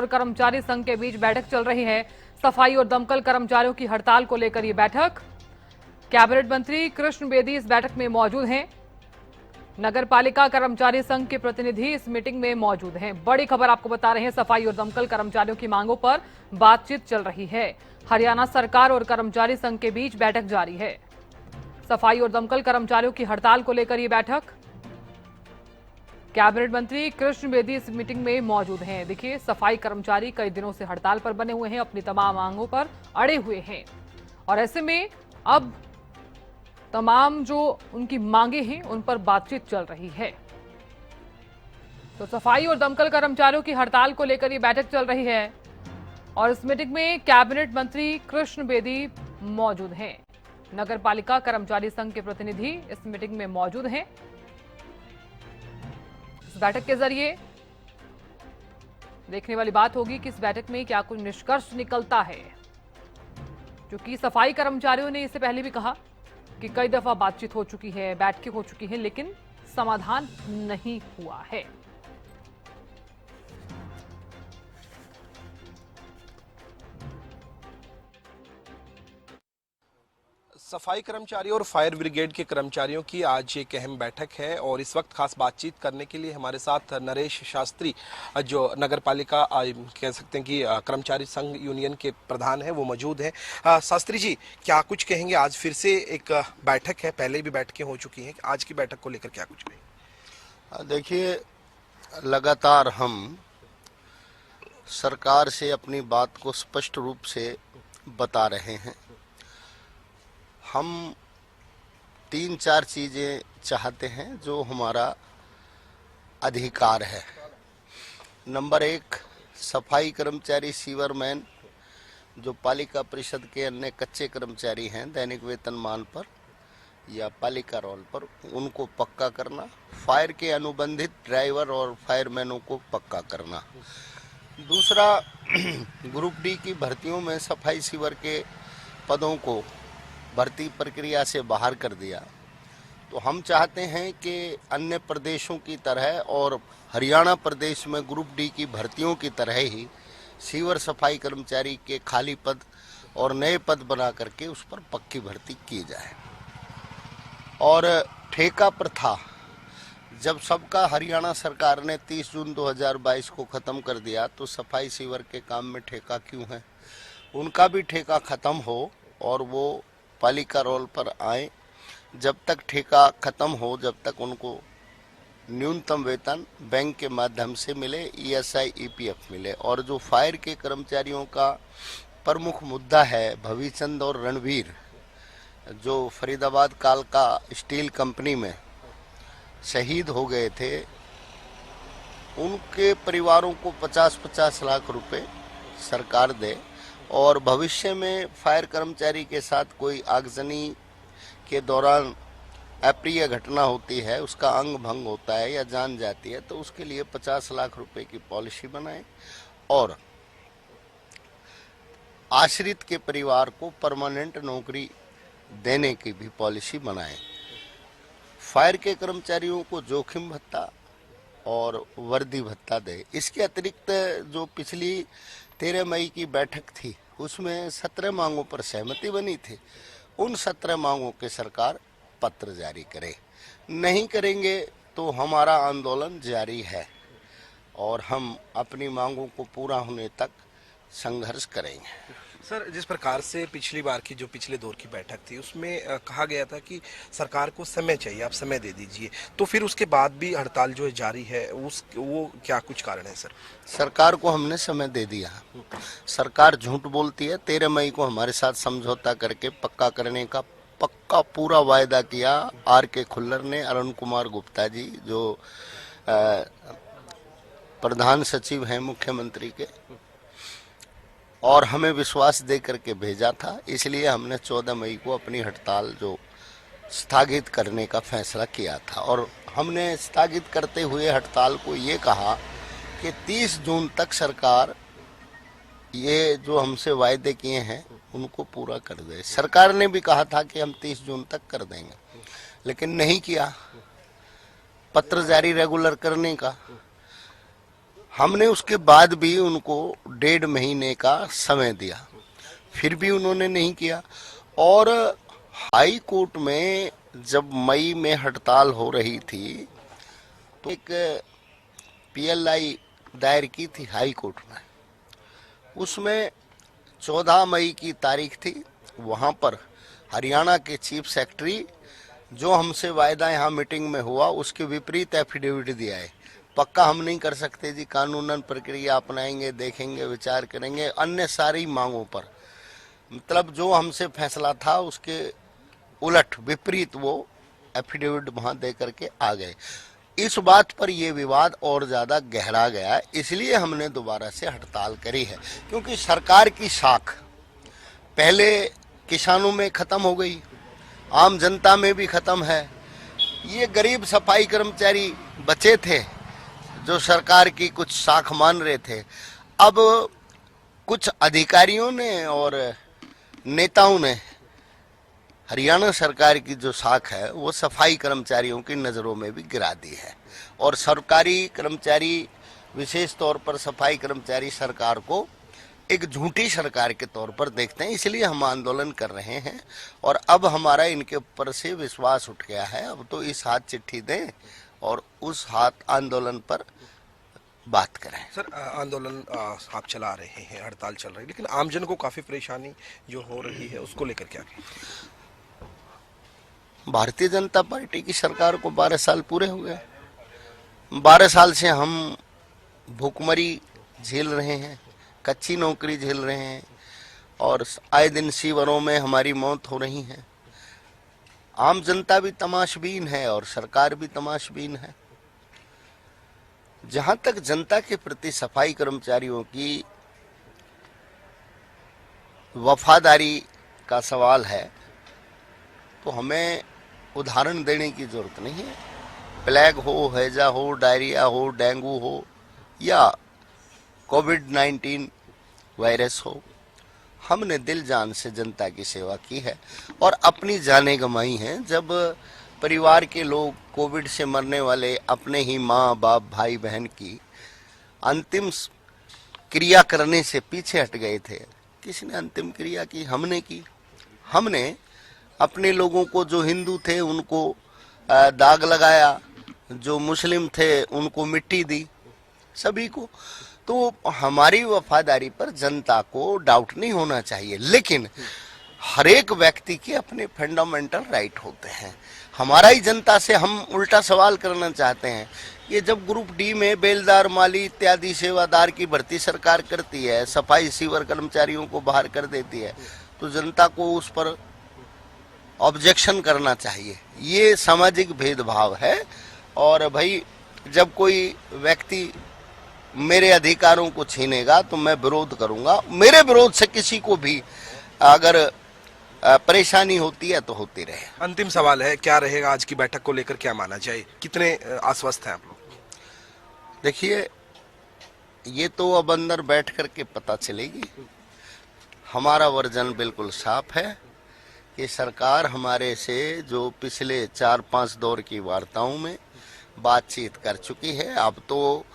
और कर्मचारी संघ के बीच बैठक चल रही है। सफाई और दमकल कर्मचारियों की हड़ताल को लेकर ये बैठक। कैबिनेट मंत्री कृष्ण बेदी इस बैठक में मौजूद हैं। नगर पालिका कर्मचारी संघ के प्रतिनिधि इस मीटिंग में मौजूद हैं। बड़ी खबर आपको बता रहे हैं, सफाई और दमकल कर्मचारियों की मांगों पर बातचीत चल रही है। हरियाणा सरकार और कर्मचारी संघ के बीच बैठक जारी है। सफाई और दमकल कर्मचारियों की हड़ताल को लेकर ये बैठक। कैबिनेट मंत्री कृष्ण बेदी इस मीटिंग में मौजूद हैं। देखिए, सफाई कर्मचारी कई दिनों से हड़ताल पर बने हुए हैं, अपनी तमाम मांगों पर अड़े हुए हैं और ऐसे में अब तमाम जो उनकी मांगे हैं उन पर बातचीत चल रही है। तो सफाई और दमकल कर्मचारियों की हड़ताल को लेकर ये बैठक चल रही है और इस मीटिंग में कैबिनेट मंत्री कृष्ण बेदी मौजूद हैं। नगर पालिका कर्मचारी संघ के प्रतिनिधि इस मीटिंग में मौजूद हैं। इस बैठक के जरिए देखने वाली बात होगी कि इस बैठक में क्या कुछ निष्कर्ष निकलता है, क्योंकि सफाई कर्मचारियों ने इससे पहले भी कहा कि कई दफा बातचीत हो चुकी है, बैठकें हो चुकी हैं, लेकिन समाधान नहीं हुआ है। सफाई कर्मचारियों और फायर ब्रिगेड के कर्मचारियों की आज एक अहम बैठक है और इस वक्त खास बातचीत करने के लिए हमारे साथ नरेश शास्त्री, जो नगर पालिका कह सकते हैं कि कर्मचारी संघ यूनियन के प्रधान हैं, वो मौजूद हैं। शास्त्री जी, क्या कुछ कहेंगे? आज फिर से एक बैठक है, पहले भी बैठकें हो चुकी हैं, आज की बैठक को लेकर क्या कुछ कहेंगे? देखिए, लगातार हम सरकार से अपनी बात को स्पष्ट रूप से बता रहे हैं। हम 3-4 चीज़ें चाहते हैं जो हमारा अधिकार है। नंबर 1, सफाई कर्मचारी, सीवरमैन, जो पालिका परिषद के अन्य कच्चे कर्मचारी हैं दैनिक वेतनमान पर या पालिका रोल पर, उनको पक्का करना। फायर के अनुबंधित ड्राइवर और फायरमैनों को पक्का करना। दूसरा, ग्रुप डी की भर्तियों में सफाई सीवर के पदों को भर्ती प्रक्रिया से बाहर कर दिया। तो हम चाहते हैं कि अन्य प्रदेशों की तरह और हरियाणा प्रदेश में ग्रुप डी की भर्तियों की तरह ही सीवर सफाई कर्मचारी के खाली पद और नए पद बना करके उस पर पक्की भर्ती की जाए। और ठेका प्रथा, जब सबका हरियाणा सरकार ने 30 जून 2022 को ख़त्म कर दिया, तो सफाई सीवर के काम में ठेका क्यों है? उनका भी ठेका ख़त्म हो और वो पालिका रोल पर आए। जब तक ठेका खत्म हो, जब तक उनको न्यूनतम वेतन बैंक के माध्यम से मिले, ईएसआई ईपीएफ मिले। और जो फायर के कर्मचारियों का प्रमुख मुद्दा है, भविचंद और रणवीर, जो फरीदाबाद कालका स्टील कंपनी में शहीद हो गए थे, उनके परिवारों को 50-50 लाख रुपए सरकार दे और भविष्य में फायर कर्मचारी के साथ कोई आगजनी के दौरान अप्रिय घटना होती है, उसका अंग भंग होता है या जान जाती है, तो उसके लिए 50 लाख रुपए की पॉलिसी बनाएं और आश्रित के परिवार को परमानेंट नौकरी देने की भी पॉलिसी बनाएं। फायर के कर्मचारियों को जोखिम भत्ता और वर्दी भत्ता दे। इसके अतिरिक्त जो पिछली 13 मई की बैठक थी, उसमें 17 मांगों पर सहमति बनी थी। उन 17 मांगों के सरकार पत्र जारी करे। नहीं करेंगे तो हमारा आंदोलन जारी है और हम अपनी मांगों को पूरा होने तक संघर्ष करेंगे। सर, जिस प्रकार से पिछली बार की जो पिछले दौर की बैठक थी, उसमें कहा गया था कि सरकार को समय चाहिए, आप समय दे दीजिए, तो फिर उसके बाद भी हड़ताल जो है जारी है, वो क्या कुछ कारण है? सर, सरकार को हमने समय दे दिया। सरकार झूठ बोलती है। 13 मई को हमारे साथ समझौता करके पक्का करने का पक्का पूरा वायदा किया आर.के. खुल्लर ने, अरुण कुमार गुप्ता जी, जो प्रधान सचिव हैं मुख्यमंत्री के, और हमें विश्वास दे करके भेजा था। इसलिए हमने 14 मई को अपनी हड़ताल जो स्थगित करने का फैसला किया था और हमने स्थगित करते हुए हड़ताल को ये कहा कि 30 जून तक सरकार ये जो हमसे वायदे किए हैं उनको पूरा कर दे। सरकार ने भी कहा था कि हम 30 जून तक कर देंगे, लेकिन नहीं किया। पत्र जारी रेगुलर करने का, हमने उसके बाद भी उनको 1.5 महीने का समय दिया, फिर भी उन्होंने नहीं किया। और हाई कोर्ट में जब मई में हड़ताल हो रही थी तो एक पीएलआई दायर की थी हाई कोर्ट में, उसमें 14 मई की तारीख थी। वहां पर हरियाणा के चीफ सेक्रेटरी जो हमसे वायदा यहाँ मीटिंग में हुआ उसके विपरीत एफिडेविट दिया है। पक्का हम नहीं कर सकते जी, कानूनन प्रक्रिया अपनाएंगे, देखेंगे, विचार करेंगे अन्य सारी मांगों पर। मतलब जो हमसे फैसला था उसके उलट विपरीत वो एफिडेविट वहां दे करके आ गए। इस बात पर यह विवाद और ज्यादा गहरा गया, इसलिए हमने दोबारा से हड़ताल करी है। क्योंकि सरकार की साख पहले किसानों में खत्म हो गई, आम जनता में भी खत्म है। ये गरीब सफाई कर्मचारी बचे थे जो सरकार की कुछ साख मान रहे थे। अब कुछ अधिकारियों ने और नेताओं ने हरियाणा सरकार की जो साख है वो सफाई कर्मचारियों की नज़रों में भी गिरा दी है। और सरकारी कर्मचारी, विशेष तौर पर सफाई कर्मचारी, सरकार को एक झूठी सरकार के तौर पर देखते हैं। इसलिए हम आंदोलन कर रहे हैं और अब हमारा इनके ऊपर से विश्वास उठ गया है। अब तो इस हाथ चिट्ठी दें और उस हाथ आंदोलन पर बात करें। सर, आंदोलन आप चला रहे हैं, हड़ताल चल रही है, लेकिन आमजन को काफी परेशानी जो हो रही है उसको लेकर क्या कहें? भारतीय जनता पार्टी की सरकार को 12 साल पूरे हो गए। 12 साल से हम भूखमरी झेल रहे हैं, कच्ची नौकरी झेल रहे हैं और आए दिन शिविरों में हमारी मौत हो रही है। आम जनता भी तमाशबीन है और सरकार भी तमाशबीन है। जहां तक जनता के प्रति सफाई कर्मचारियों की वफादारी का सवाल है तो हमें उदाहरण देने की जरूरत नहीं है। प्लेग हो, हैजा हो, डायरिया हो, डेंगू हो या कोविड-19 वायरस हो, हमने दिल जान से जनता की सेवा की है और अपनी जानें गंवाई हैं। जब परिवार के लोग कोविड से मरने वाले अपने ही माँ बाप, भाई बहन की अंतिम क्रिया करने से पीछे हट गए थे, किसने अंतिम क्रिया की? हमने की। हमने अपने लोगों को, जो हिंदू थे उनको दाग लगाया, जो मुस्लिम थे उनको मिट्टी दी, सभी को। तो हमारी वफादारी पर जनता को डाउट नहीं होना चाहिए, लेकिन हर एक व्यक्ति के अपने फंडामेंटल राइट होते हैं। हमारा ही जनता से हम उल्टा सवाल करना चाहते हैं। ये जब ग्रुप डी में बेलदार, माली इत्यादि सेवादार की भर्ती सरकार करती है, सफाई सीवर कर्मचारियों को बाहर कर देती है, तो जनता को उस पर ऑब्जेक्शन करना चाहिए। ये सामाजिक भेदभाव है। और भाई, जब कोई व्यक्ति मेरे अधिकारों को छीनेगा तो मैं विरोध करूंगा। मेरे विरोध से किसी को भी अगर परेशानी होती है तो होती रहे। अंतिम सवाल है, क्या रहेगा आज की बैठक को लेकर, क्या माना जाए? कितने आश्वस्त हैं आप लोग? देखिए, ये तो अब अंदर बैठ करके पता चलेगी। हमारा वर्जन बिल्कुल साफ है कि सरकार हमारे से जो पिछले 4-5 दौर की वार्ताओं में बातचीत कर चुकी है, अब तो